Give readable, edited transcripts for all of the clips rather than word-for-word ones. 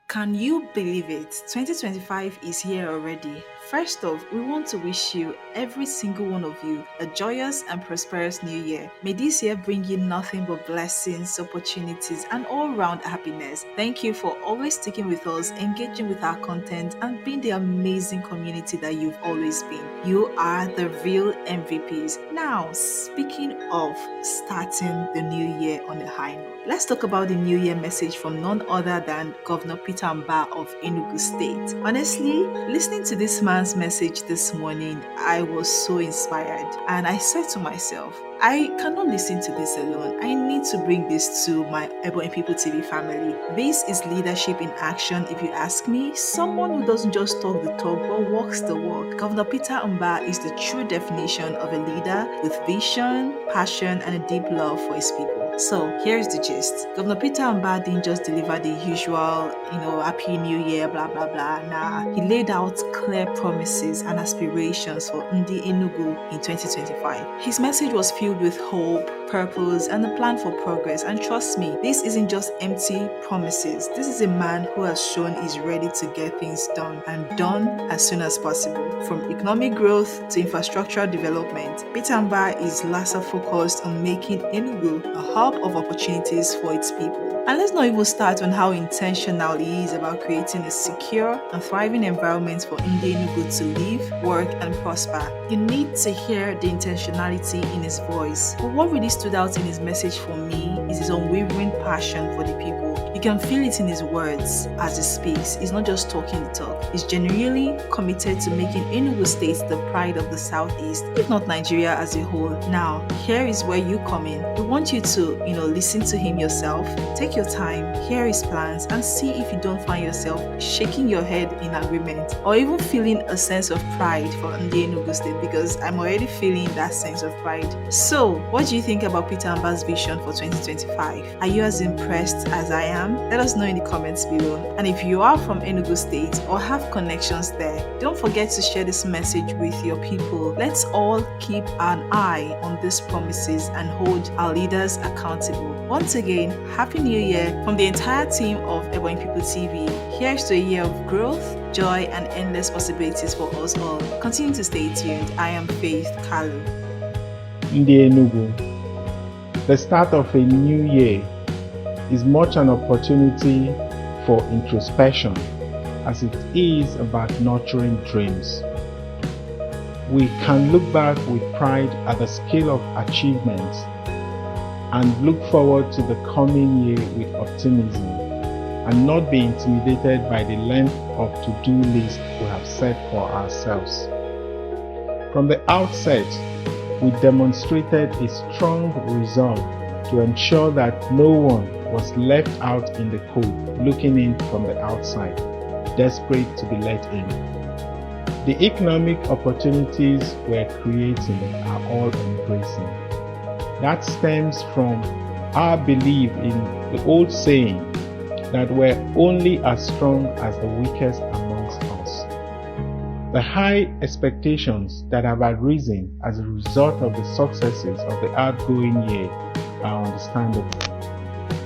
Can you believe it? 2025 is here already. First off, we want to wish you, every single one of you, a joyous and prosperous new year. May this year bring you nothing but blessings, opportunities, and all round happiness. Thank you for always sticking with us, engaging with our content, and being the amazing community that you've always been. You are the real MVPs. Now, speaking of starting the new year on a high note, let's talk about the New Year message from none other than Governor Peter Mbah of Enugu State. Honestly, listening to this man's message this morning, I was so inspired, and I said to myself, I cannot listen to this alone. I need to bring this to my Ebony People TV family. This is leadership in action, if you ask me. Someone who doesn't just talk the talk but walks the walk. Governor Peter Mbah is the true definition of a leader with vision, passion, and a deep love for his people. So here's the gist. Governor Peter Mbah didn't just deliver the usual, Happy New Year, blah, blah, blah. Nah, he laid out clear promises and aspirations for Ndi Enugu in 2025. His message was filled with hope, purpose, and a plan for progress. And trust me, this isn't just empty promises. This is a man who has shown he's ready to get things done, and done as soon as possible. From economic growth to infrastructural development, Peter Mbah is laser focused on making Enugu a hub of opportunities for its people. And let's not even start on how intentional he is about creating a secure and thriving environment for Ndi Enugu to live, work, and prosper. You need to hear the intentionality in his voice. But what really stood out in his message for me is his unwavering passion for the people. You can feel it in his words as he speaks. He's not just talking the talk. He's genuinely committed to making Enugu State the pride of the Southeast, if not Nigeria as a whole. Now, here is where you come in. We want you to, listen to him yourself. Take your time, hear his plans, and see if you don't find yourself shaking your head in agreement or even feeling a sense of pride for Ndi Enugu State, because I'm already feeling that sense of pride. So, what do you think about Peter Mbah's vision for 2025? Are you as impressed as I am? Let us know in the comments below. And if you are from Enugu State or have connections there, don't forget to share this message with your people. Let's all keep an eye on these promises and hold our leaders accountable. Once again, Happy New Year from the entire team of Ebony People TV. Here's to a year of growth, joy, and endless possibilities for us all. Continue to stay tuned. I am Faith Kalu. Ndi Enugu. The start of a new year is much an opportunity for introspection as it is about nurturing dreams. We can look back with pride at the scale of achievements and look forward to the coming year with optimism and not be intimidated by the length of to-do list we have set for ourselves. From the outset, we demonstrated a strong resolve to ensure that no one was left out in the cold looking in from the outside, desperate to be let in. The economic opportunities we're creating are all embracing. That stems from our belief in the old saying that we're only as strong as the weakest amongst us. The high expectations that have arisen as a result of the successes of the outgoing year are understandable.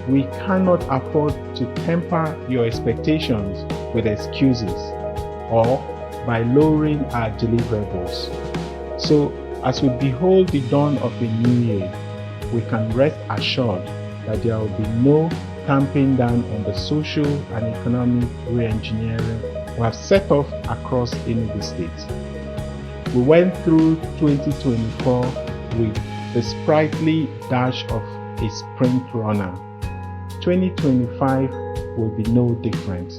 We cannot afford to temper your expectations with excuses or by lowering our deliverables. So, as we behold the dawn of a new year, we can rest assured that there will be no tamping down on the social and economic re-engineering we have set off across Enugu State. We went through 2024 with the sprightly dash of a sprint runner. 2025 will be no different.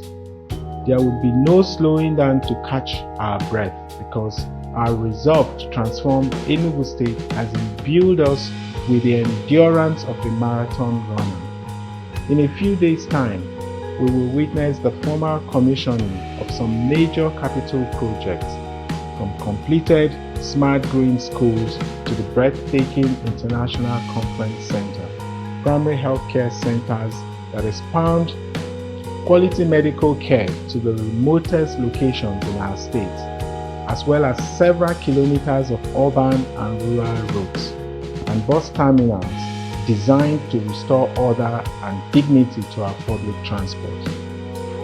There will be no slowing down to catch our breath because our resolve to transform Enugu State has imbued us with the endurance of a marathon runner. In a few days' time, we will witness the formal commissioning of some major capital projects, from completed smart green schools to the breathtaking International Conference Center, primary healthcare centers that expound quality medical care to the remotest locations in our state, as well as several kilometers of urban and rural roads and bus terminals designed to restore order and dignity to our public transport.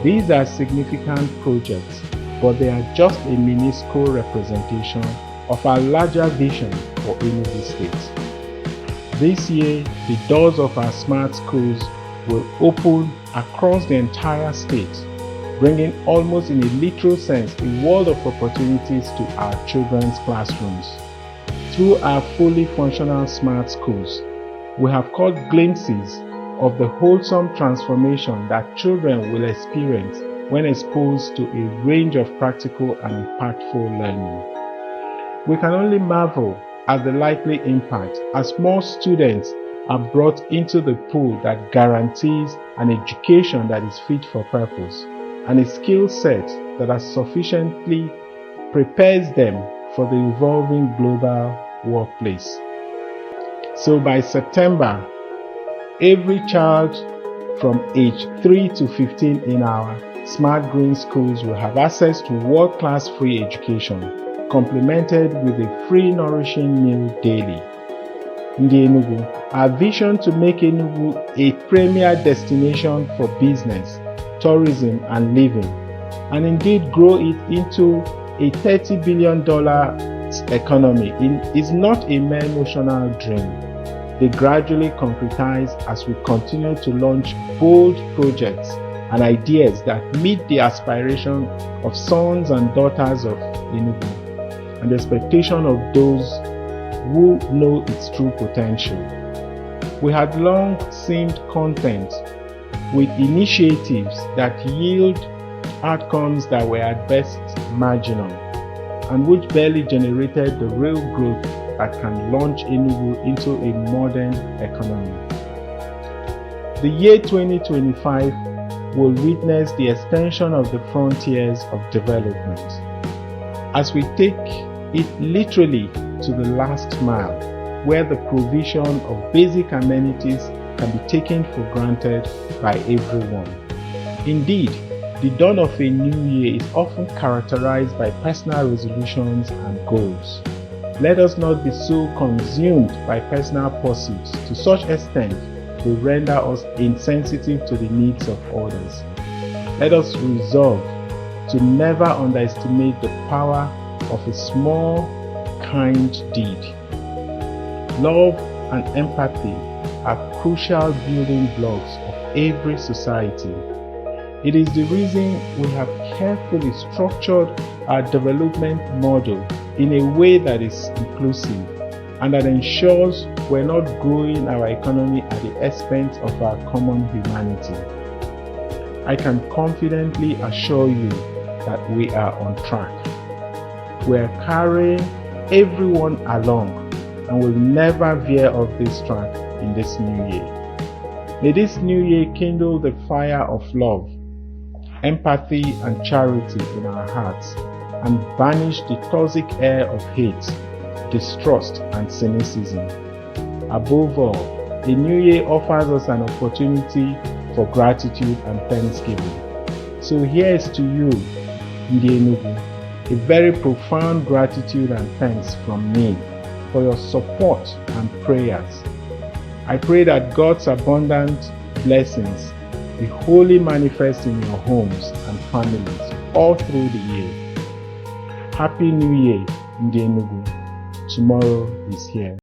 These are significant projects, but they are just a minuscule representation of our larger vision for Enugu State. This year, the doors of our smart schools will open across the entire state, bringing almost in a literal sense a world of opportunities to our children's classrooms. Through our fully functional smart schools, we have caught glimpses of the wholesome transformation that children will experience when exposed to a range of practical and impactful learning. We can only marvel at the likely impact as more students are brought into the pool that guarantees an education that is fit for purpose and a skill set that has sufficiently prepares them for the evolving global workplace. So by September, every child from age 3 to 15 in our smart green schools will have access to world-class free education, complemented with a free nourishing meal daily. Ndi Enugu, our vision to make Enugu a premier destination for business, tourism and living, and indeed grow it into a $30 billion economy is not a mere notional dream. They gradually concretize as we continue to launch bold projects and ideas that meet the aspiration of sons and daughters of Enugu and the expectation of those who know its true potential. We had long seemed content with initiatives that yield outcomes that were at best marginal and which barely generated the real growth that can launch Enugu into a modern economy. The year 2025 will witness the extension of the frontiers of development as we take it literally to the last mile, where the provision of basic amenities can be taken for granted by everyone. Indeed, the dawn of a new year is often characterized by personal resolutions and goals. Let us not be so consumed by personal pursuits to such extent they render us insensitive to the needs of others. Let us resolve to never underestimate the power of a small, kind deed. Love and empathy are crucial building blocks of every society. It is the reason we have carefully structured our development model in a way that is inclusive and that ensures we're not growing our economy at the expense of our common humanity. I can confidently assure you that we are on track. We're carrying everyone along and will never veer off this track in this new year. May this new year kindle the fire of love, empathy and charity in our hearts and banish the toxic air of hate, distrust and cynicism. Above all, the new year offers us an opportunity for gratitude and thanksgiving. So here's to you, Ndi Enugu, a very profound gratitude and thanks from me for your support and prayers. I pray that God's abundant blessings be wholly manifest in your homes and families all through the year. Happy New Year, Ndi Enugu. Tomorrow is here.